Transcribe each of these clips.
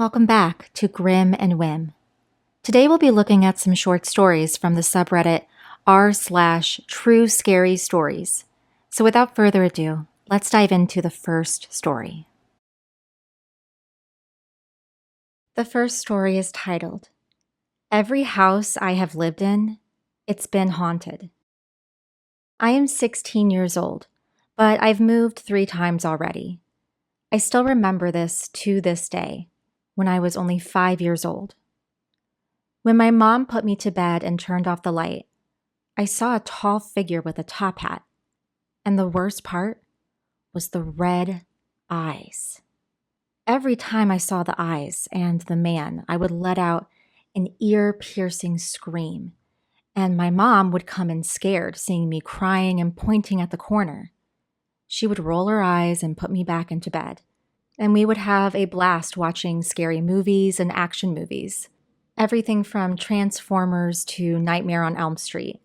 Welcome back to Grim and Whim. Today we'll be looking at some short stories from the subreddit r/truescarystories. So without further ado, let's dive into the first story. The first story is titled, Every House I Have Lived In, It's Been Haunted. I am 16 years old, but I've moved 3 times already. I still remember this to this day, when I was only 5 years old. When my mom put me to bed and turned off the light, I saw a tall figure with a top hat. And the worst part was the red eyes. Every time I saw the eyes and the man, I would let out an ear-piercing scream. And my mom would come in scared, seeing me crying and pointing at the corner. She would roll her eyes and put me back into bed. And we would have a blast watching scary movies and action movies. Everything from Transformers to Nightmare on Elm Street.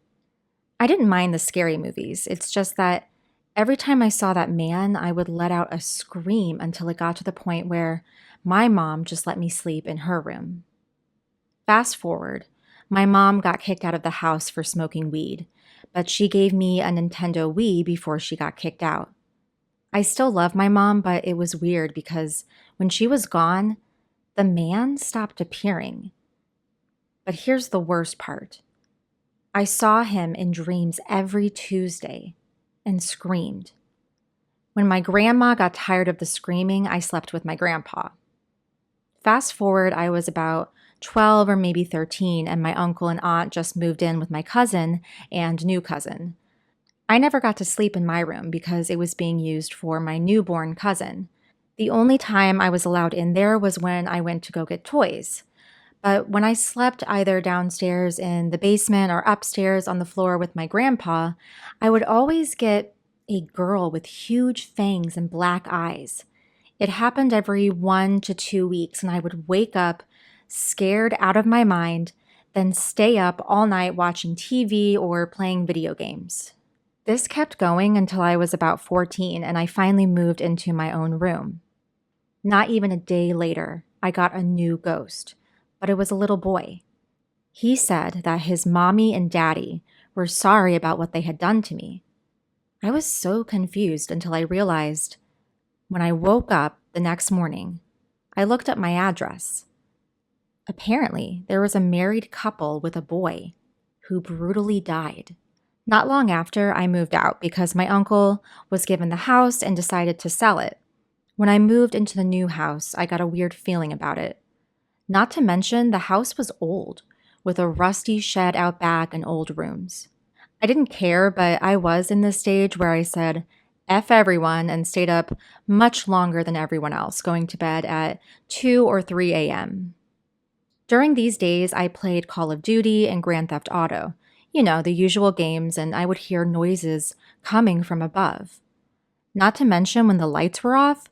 I didn't mind the scary movies. It's just that every time I saw that man, I would let out a scream until it got to the point where my mom just let me sleep in her room. Fast forward, my mom got kicked out of the house for smoking weed, but she gave me a Nintendo Wii before she got kicked out. I still love my mom, but it was weird because when she was gone, the man stopped appearing. But here's the worst part. I saw him in dreams every Tuesday and screamed. When my grandma got tired of the screaming, I slept with my grandpa. Fast forward, I was about 12 or maybe 13, and my uncle and aunt just moved in with my cousin and new cousin. I never got to sleep in my room because it was being used for my newborn cousin. The only time I was allowed in there was when I went to go get toys. But when I slept either downstairs in the basement or upstairs on the floor with my grandpa, I would always get a girl with huge fangs and black eyes. It happened every 1 to 2 weeks, and I would wake up scared out of my mind, then stay up all night watching TV or playing video games. This kept going until I was about 14, and I finally moved into my own room. Not even a day later, I got a new ghost, but it was a little boy. He said that his mommy and daddy were sorry about what they had done to me. I was so confused until I realized when I woke up the next morning, I looked at my address. Apparently, there was a married couple with a boy who brutally died. Not long after, I moved out because my uncle was given the house and decided to sell it. When I moved into the new house, I got a weird feeling about it. Not to mention, the house was old, with a rusty shed out back and old rooms. I didn't care, but I was in this stage where I said, F everyone, and stayed up much longer than everyone else, going to bed at 2 or 3 a.m. During these days, I played Call of Duty and Grand Theft Auto. You know, the usual games, and I would hear noises coming from above. Not to mention, when the lights were off,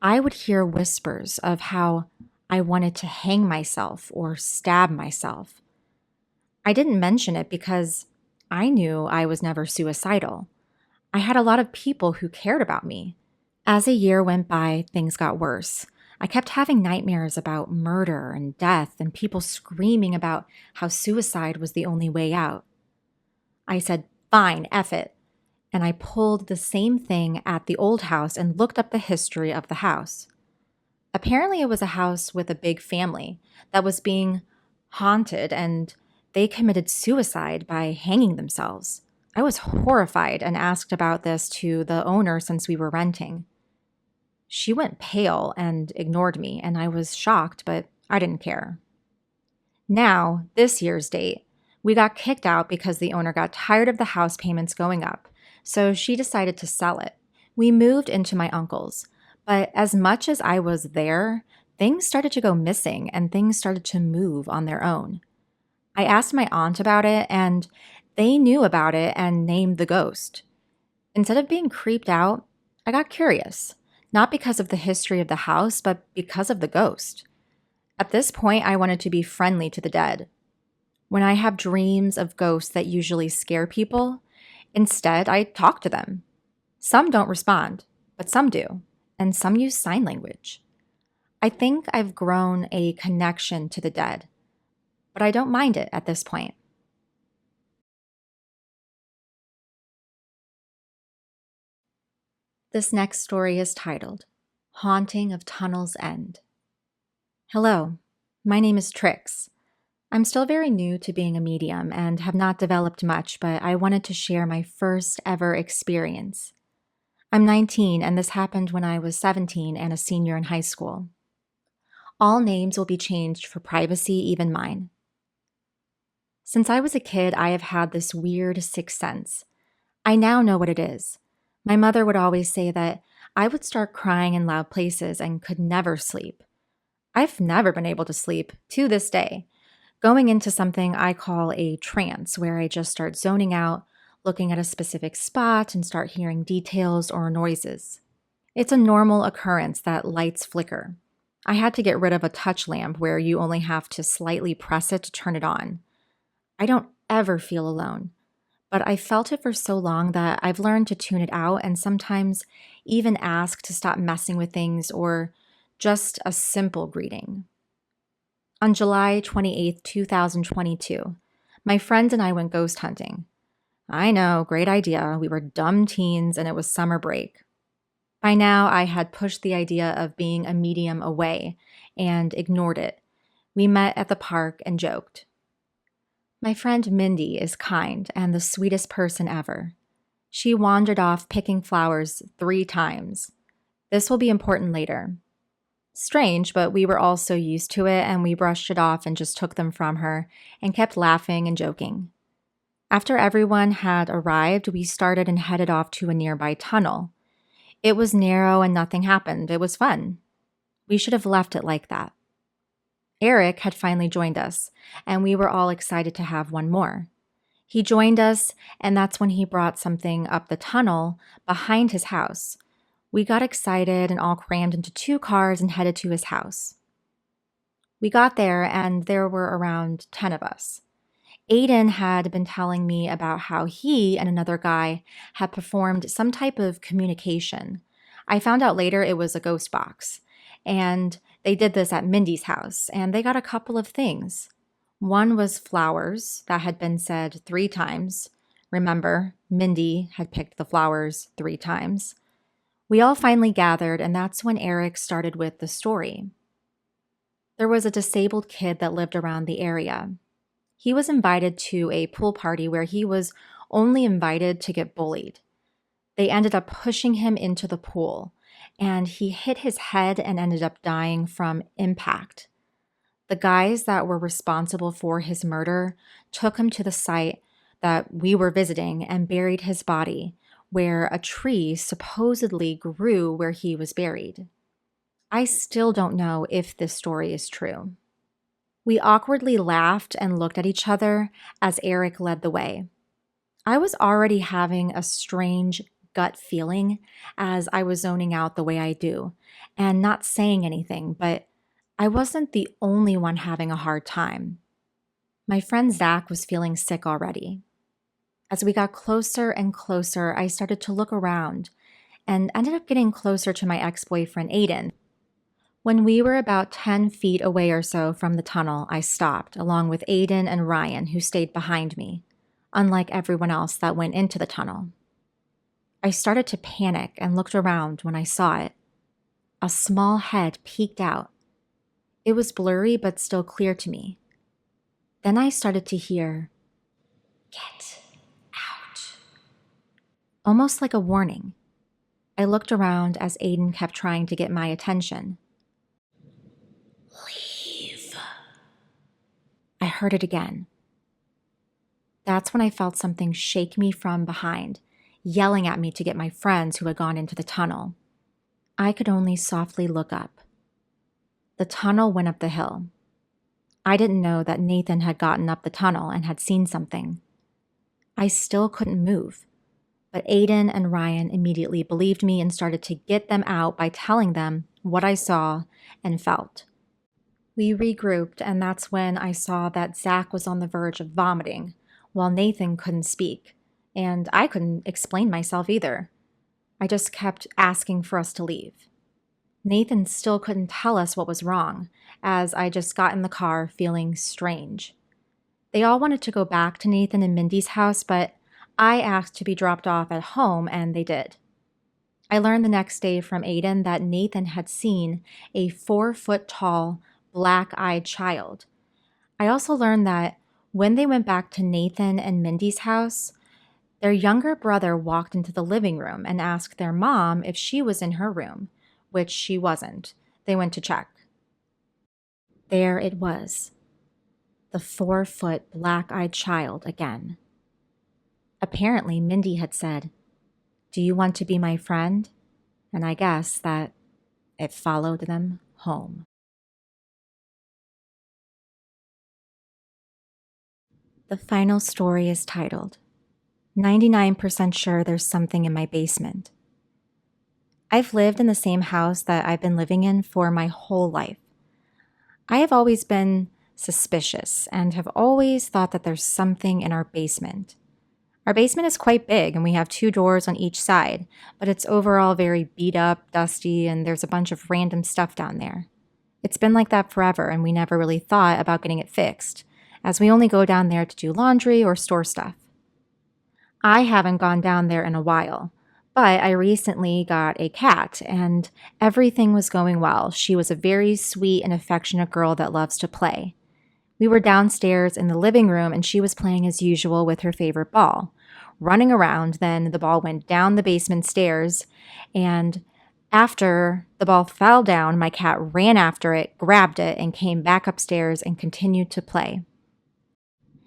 I would hear whispers of how I wanted to hang myself or stab myself. I didn't mention it because I knew I was never suicidal. I had a lot of people who cared about me. As a year went by, things got worse. I kept having nightmares about murder and death and people screaming about how suicide was the only way out. I said, fine, F it. And I pulled the same thing at the old house and looked up the history of the house. Apparently, it was a house with a big family that was being haunted, and they committed suicide by hanging themselves. I was horrified and asked about this to the owner since we were renting. She went pale and ignored me, and I was shocked, but I didn't care. Now, this year's date, we got kicked out because the owner got tired of the house payments going up, so she decided to sell it. We moved into my uncle's, but as much as I was there, things started to go missing and things started to move on their own. I asked my aunt about it, and they knew about it and named the ghost. Instead of being creeped out, I got curious, not because of the history of the house, but because of the ghost. At this point, I wanted to be friendly to the dead. When I have dreams of ghosts that usually scare people, instead I talk to them. Some don't respond, but some do, and some use sign language. I think I've grown a connection to the dead, but I don't mind it at this point. This next story is titled Haunting of Tunnel's End. Hello, my name is Trix. I'm still very new to being a medium and have not developed much, but I wanted to share my first ever experience. I'm 19, and this happened when I was 17 and a senior in high school. All names will be changed for privacy, even mine. Since I was a kid, I have had this weird sixth sense. I now know what it is. My mother would always say that I would start crying in loud places and could never sleep. I've never been able to sleep to this day, going into something I call a trance, where I just start zoning out, looking at a specific spot, and start hearing details or noises. It's a normal occurrence that lights flicker. I had to get rid of a touch lamp where you only have to slightly press it to turn it on. I don't ever feel alone, but I felt it for so long that I've learned to tune it out and sometimes even ask to stop messing with things or just a simple greeting. On July 28th, 2022, my friends and I went ghost hunting. I know, great idea. We were dumb teens and it was summer break. By now, I had pushed the idea of being a medium away and ignored it. We met at the park and joked. My friend Mindy is kind and the sweetest person ever. She wandered off picking flowers 3 times. This will be important later. Strange, but we were all so used to it and we brushed it off and just took them from her and kept laughing and joking. After everyone had arrived, we started and headed off to a nearby tunnel. It was narrow and nothing happened. It was fun. We should have left it like that. Eric had finally joined us, and we were all excited to have one more. He joined us, and that's when he brought something up the tunnel behind his house. We got excited and all crammed into 2 cars and headed to his house. We got there, and there were around 10 of us. Aiden had been telling me about how he and another guy had performed some type of communication. I found out later it was a ghost box. And they did this at Mindy's house, and they got a couple of things. One was flowers that had been said 3 times. Remember, Mindy had picked the flowers 3 times. We all finally gathered, and that's when Eric started with the story. There was a disabled kid that lived around the area. He was invited to a pool party where he was only invited to get bullied. They ended up pushing him into the pool, and he hit his head and ended up dying from impact. The guys that were responsible for his murder took him to the site that we were visiting and buried his body, where a tree supposedly grew where he was buried. I still don't know if this story is true. We awkwardly laughed and looked at each other as Eric led the way. I was already having a strange gut feeling as I was zoning out the way I do and not saying anything, but I wasn't the only one having a hard time. My friend Zach was feeling sick already. As we got closer and closer, I started to look around and ended up getting closer to my ex-boyfriend Aiden. When we were about 10 feet away or so from the tunnel, I stopped, along with Aiden and Ryan, who stayed behind me, unlike everyone else that went into the tunnel. I started to panic and looked around when I saw it. A small head peeked out. It was blurry but still clear to me. Then I started to hear, "Get out," almost like a warning. I looked around as Aiden kept trying to get my attention. "Leave." I heard it again. That's when I felt something shake me from behind, yelling at me to get my friends who had gone into the tunnel. I could only softly look up. The tunnel went up the hill. I didn't know that Nathan had gotten up the tunnel and had seen something. I still couldn't move, but Aiden and Ryan immediately believed me and started to get them out by telling them what I saw and felt. We regrouped, and that's when I saw that Zach was on the verge of vomiting, while Nathan couldn't speak, and I couldn't explain myself either. I just kept asking for us to leave. Nathan still couldn't tell us what was wrong, as I just got in the car feeling strange. They all wanted to go back to Nathan and Mindy's house, but I asked to be dropped off at home, and they did. I learned the next day from Aiden that Nathan had seen a 4 foot tall, black eyed child. I also learned that when they went back to Nathan and Mindy's house, their younger brother walked into the living room and asked their mom if she was in her room, which she wasn't. They went to check. There it was, the 4 foot black eyed child again. Apparently, Mindy had said, "Do you want to be my friend?" And I guess that it followed them home. The final story is titled, 99% Sure There's Something in My Basement. I've lived in the same house that I've been living in for my whole life. I have always been suspicious and have always thought that there's something in our basement. Our basement is quite big and we have 2 doors on each side, but it's overall very beat up, dusty, and there's a bunch of random stuff down there. It's been like that forever and we never really thought about getting it fixed, as we only go down there to do laundry or store stuff. I haven't gone down there in a while, but I recently got a cat and everything was going well. She was a very sweet and affectionate girl that loves to play. We were downstairs in the living room and she was playing as usual with her favorite ball. Running around, then the ball went down the basement stairs, and after the ball fell down, my cat ran after it, grabbed it, and came back upstairs and continued to play.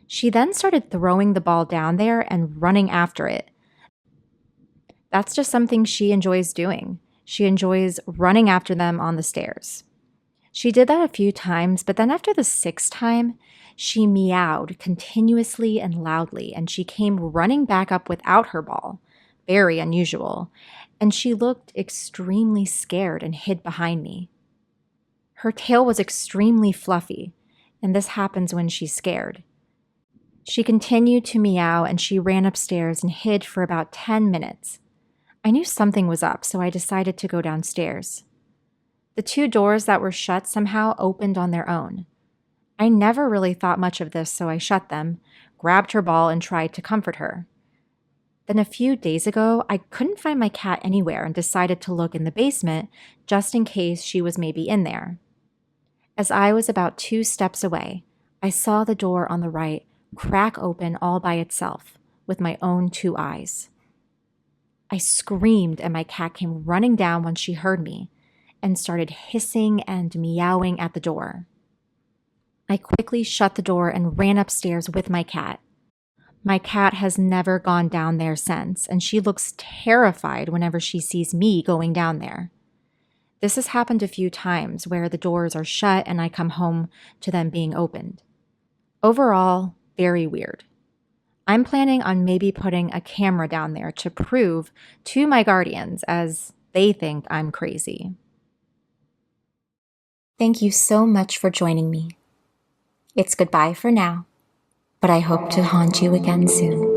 She then started throwing the ball down there and running after it. That's just something she enjoys doing. She enjoys running after them on the stairs. She did that a few times, but then after the 6th time, she meowed continuously and loudly, and she came running back up without her ball. Very unusual. And she looked extremely scared and hid behind me. Her tail was extremely fluffy, and this happens when she's scared. She continued to meow and she ran upstairs and hid for about 10 minutes. I knew something was up, so I decided to go downstairs. The 2 doors that were shut somehow opened on their own. I never really thought much of this, so I shut them, grabbed her ball, and tried to comfort her. Then a few days ago, I couldn't find my cat anywhere and decided to look in the basement just in case she was maybe in there. As I was about 2 steps away, I saw the door on the right crack open all by itself with my own 2 eyes. I screamed and my cat came running down when she heard me and started hissing and meowing at the door. I quickly shut the door and ran upstairs with my cat. My cat has never gone down there since, and she looks terrified whenever she sees me going down there. This has happened a few times where the doors are shut and I come home to them being opened. Overall, very weird. I'm planning on maybe putting a camera down there to prove to my guardians, as they think I'm crazy. Thank you so much for joining me. It's goodbye for now, but I hope to haunt you again soon.